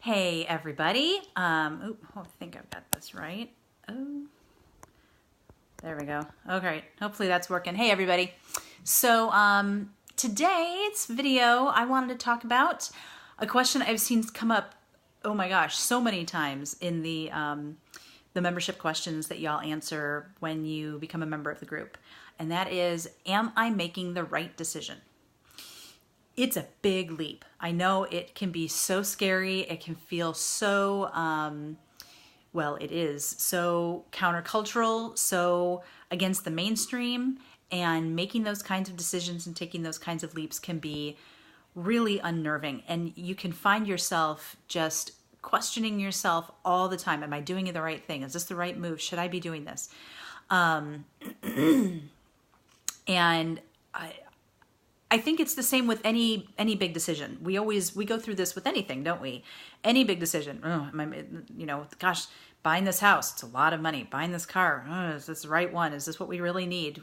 Hey everybody. I think I've got this right. Oh, there we go. Okay, hopefully that's working. Hey everybody. So today's video, I wanted to talk about a question I've seen come up, oh my gosh, so many times in the membership questions that y'all answer when you become a member of the group. And that is, am I making the right decision? It's a big leap. I know it can be so scary. It can feel so, it is so countercultural, so against the mainstream, and making those kinds of decisions and taking those kinds of leaps can be really unnerving. And you can find yourself just questioning yourself all the time. Am I doing the right thing? Is this the right move? Should I be doing this? And I think it's the same with any big decision. We go through this with anything, don't we? Any big decision. Gosh, buying this house, it's a lot of money. Buying this car, is this the right one? Is this what we really need?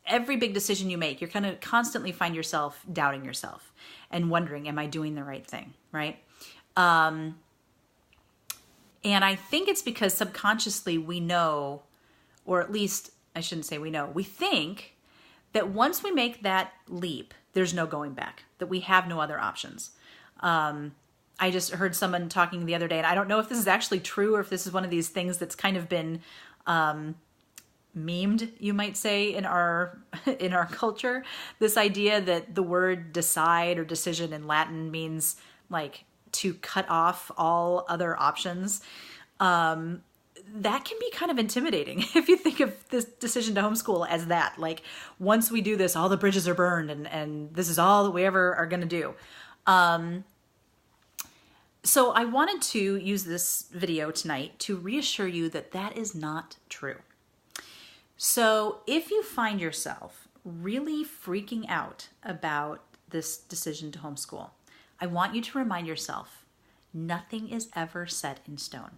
Every big decision you make, you're going to constantly find yourself doubting yourself and wondering, am I doing the right thing, right? And I think it's because subconsciously we know, or at least I shouldn't say we know, we think that once we make that leap, there's no going back, that we have no other options. I just heard someone talking the other day, and I don't know if this is actually true or if this is one of these things that's kind of been memed, you might say, in our culture. This idea that the word decide or decision in Latin means like to cut off all other options. That can be kind of intimidating if you think of this decision to homeschool as that. Like, once we do this, all the bridges are burned and this is all that we ever are going to do. So I wanted to use this video tonight to reassure you that that is not true. So if you find yourself really freaking out about this decision to homeschool, I want you to remind yourself, nothing is ever set in stone.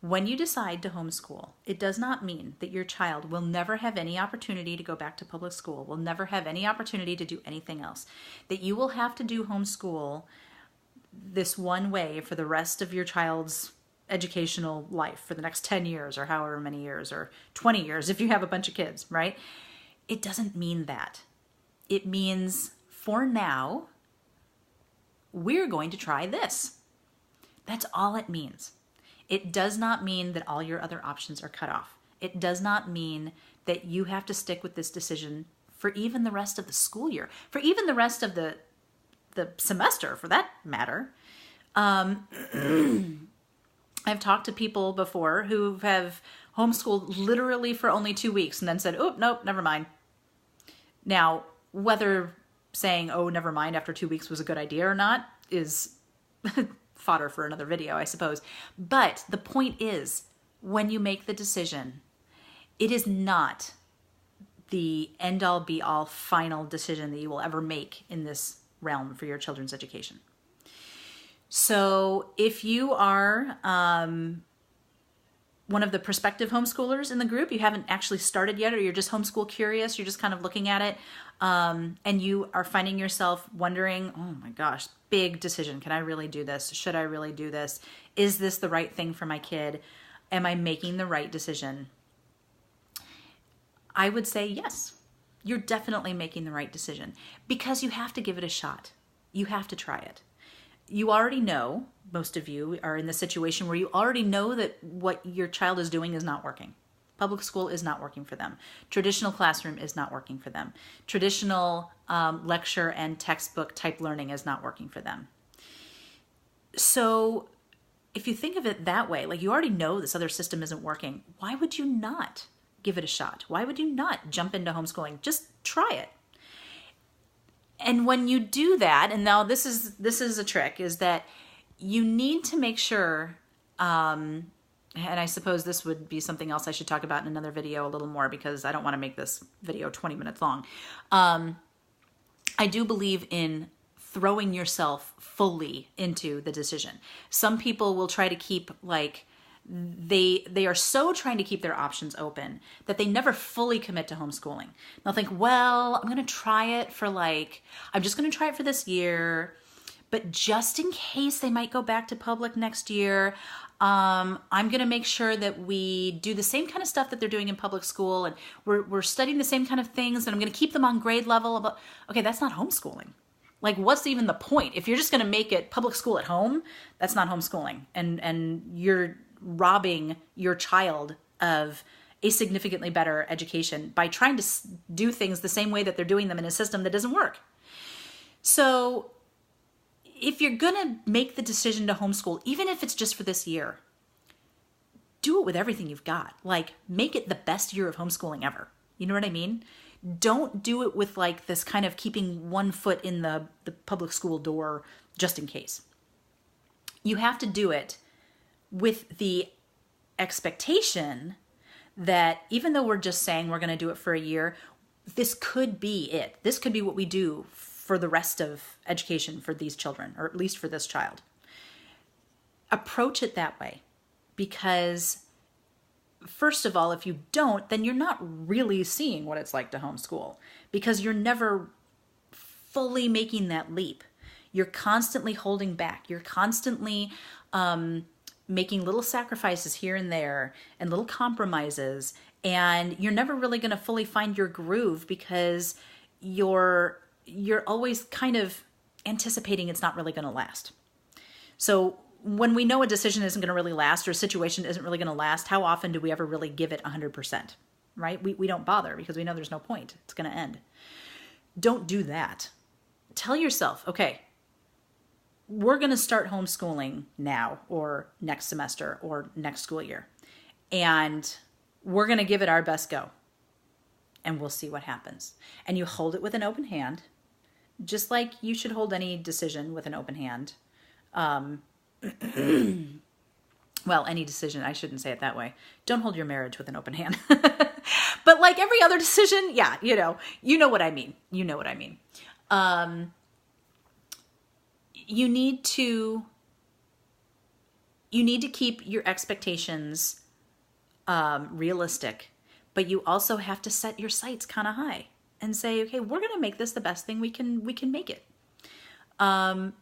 When you decide to homeschool, it does not mean that your child will never have any opportunity to go back to public school, will never have any opportunity to do anything else, that you will have to do homeschool this one way for the rest of your child's educational life, for the next 10 years or however many years, or 20 years if you have a bunch of kids, right? It doesn't mean that. It means, for now, we're going to try this. That's all it means. It does not mean that all your other options are cut off. It does not mean that you have to stick with this decision for even the rest of the school year, for even the rest of the semester, for that matter. I've talked to people before who have homeschooled literally for only 2 weeks and then said, oh, nope, never mind. Now, whether saying, oh, never mind after 2 weeks was a good idea or not is fodder for another video, I suppose. But the point is, when you make the decision, it is not the end-all be-all final decision that you will ever make in this realm for your children's education. So if you are one of the prospective homeschoolers in the group, you haven't actually started yet, or you're just homeschool curious, you're just kind of looking at it, and you are finding yourself wondering, oh my gosh, big decision. Can I really do this? Should I really do this? Is this the right thing for my kid? Am I making the right decision? I would say yes, you're definitely making the right decision, because you have to give it a shot. You have to try it. You already know, most of you are in the situation where you already know that what your child is doing is not working. Public school is not working for them. Traditional classroom is not working for them. Traditional lecture and textbook type learning is not working for them. So if you think of it that way, like you already know this other system isn't working, why would you not give it a shot? Why would you not jump into homeschooling? Just try it. And when you do that, and now this is a trick, is that you need to make sure, and I suppose this would be something else I should talk about in another video a little more, because I don't want to make this video 20 minutes long. I do believe in throwing yourself fully into the decision. Some people will try to keep they are so trying to keep their options open that they never fully commit to homeschooling. They'll think, well, I'm going to try it for I'm just going to try it for this year, but just in case they might go back to public next year, I'm going to make sure that we do the same kind of stuff that they're doing in public school, and we're studying the same kind of things, and I'm going to keep them on grade level. Okay, that's not homeschooling. Like, what's even the point? If you're just going to make it public school at home, that's not homeschooling. And you're robbing your child of a significantly better education by trying to do things the same way that they're doing them in a system that doesn't work. So if you're going to make the decision to homeschool, even if it's just for this year, do it with everything you've got. Like, make it the best year of homeschooling ever. You know what I mean? Don't do it with like this kind of keeping one foot in the public school door just in case. You have to do it with the expectation that even though we're just saying we're going to do it for a year, this could be it. This could be what we do for the rest of education for these children, or at least for this child. Approach it that way, because first of all, if you don't, then you're not really seeing what it's like to homeschool, because you're never fully making that leap. You're constantly holding back. You're constantly making little sacrifices here and there and little compromises, and you're never really going to fully find your groove because you're always kind of anticipating it's not really going to last. So when we know a decision isn't going to really last, or a situation isn't really going to last, how often do we ever really give it 100%, right? We don't bother because we know there's no point. It's going to end. Don't do that. Tell yourself, okay, we're going to start homeschooling now or next semester or next school year, and we're going to give it our best go, and we'll see what happens. And you hold it with an open hand, just like you should hold any decision with an open hand. Well, any decision, I shouldn't say it that way. Don't hold your marriage with an open hand. But like every other decision, yeah, you know what I mean. You know what I mean. You need to keep your expectations realistic, but you also have to set your sights kind of high and say, okay, we're going to make this the best thing we can make it. And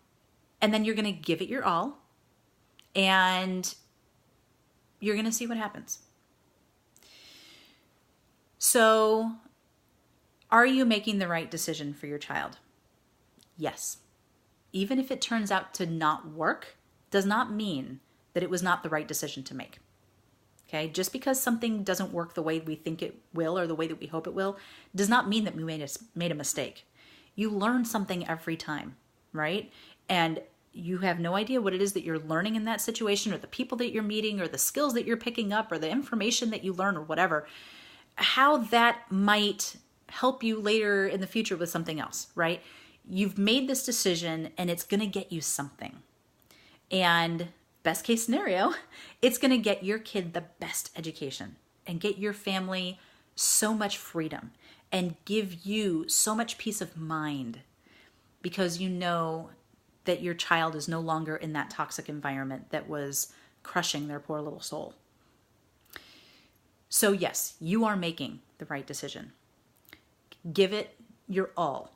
then you're going to give it your all, and you're going to see what happens. So, are you making the right decision for your child? Yes. Even if it turns out to not work, does not mean that it was not the right decision to make. Okay? Just because something doesn't work the way we think it will or the way that we hope it will, does not mean that we made a mistake. You learn something every time, right? And you have no idea what it is that you're learning in that situation, or the people that you're meeting, or the skills that you're picking up, or the information that you learn, or whatever, how that might help you later in the future with something else, right? You've made this decision and it's going to get you something. And best case scenario, it's going to get your kid the best education and get your family so much freedom and give you so much peace of mind, because you know that your child is no longer in that toxic environment that was crushing their poor little soul. So yes, you are making the right decision. Give it your all.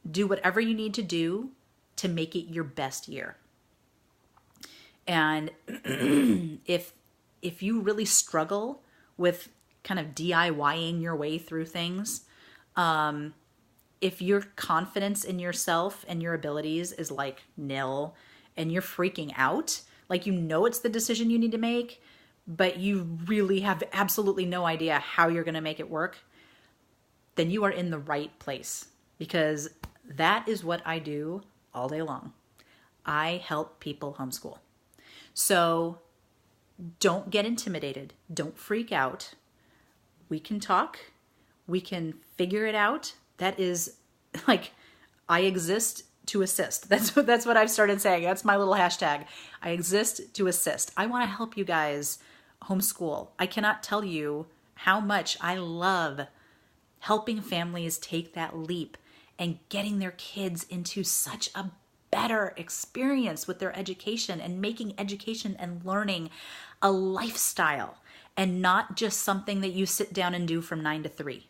Do whatever you need to do to make it your best year. And if you really struggle with kind of DIYing your way through things, if your confidence in yourself and your abilities is like nil, and you're freaking out, like you know it's the decision you need to make, but you really have absolutely no idea how you're going to make it work, then you are in the right place, because that is what I do all day long. I help people homeschool. So don't get intimidated. Don't freak out. We can talk. We can figure it out. That is like, I exist to assist. That's what I've started saying. That's my little hashtag. I exist to assist. I want to help you guys homeschool. I cannot tell you how much I love helping families take that leap and getting their kids into such a better experience with their education, and making education and learning a lifestyle and not just something that you sit down and do from 9 to 3.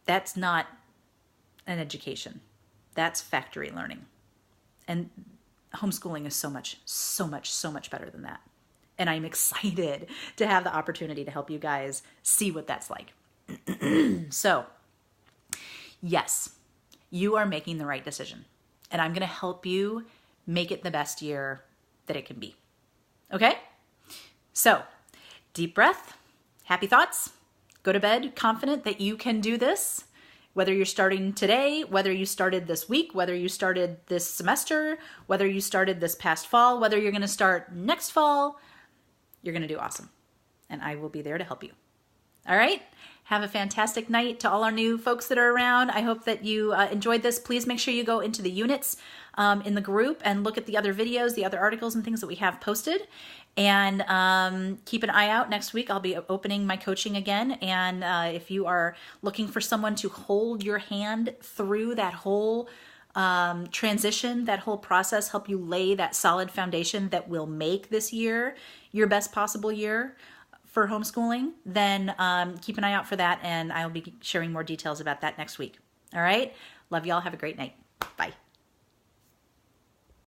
That's not an education. That's factory learning. And homeschooling is so much better than that. And I'm excited to have the opportunity to help you guys see what that's like. So, yes, you are making the right decision. And I'm going to help you make it the best year that it can be. Okay? So, deep breath, happy thoughts, go to bed confident that you can do this. Whether you're starting today, whether you started this week, whether you started this semester, whether you started this past fall, whether you're going to start next fall, you're going to do awesome. And I will be there to help you. All right? Have a fantastic night to all our new folks that are around. I hope that you enjoyed this. Please make sure you go into the units in the group and look at the other videos, the other articles and things that we have posted. And keep an eye out. Next week, I'll be opening my coaching again. And if you are looking for someone to hold your hand through that whole transition, that whole process, help you lay that solid foundation that will make this year your best possible year for homeschooling, then keep an eye out for that. And I'll be sharing more details about that next week. All right. Love y'all. Have a great night. Bye.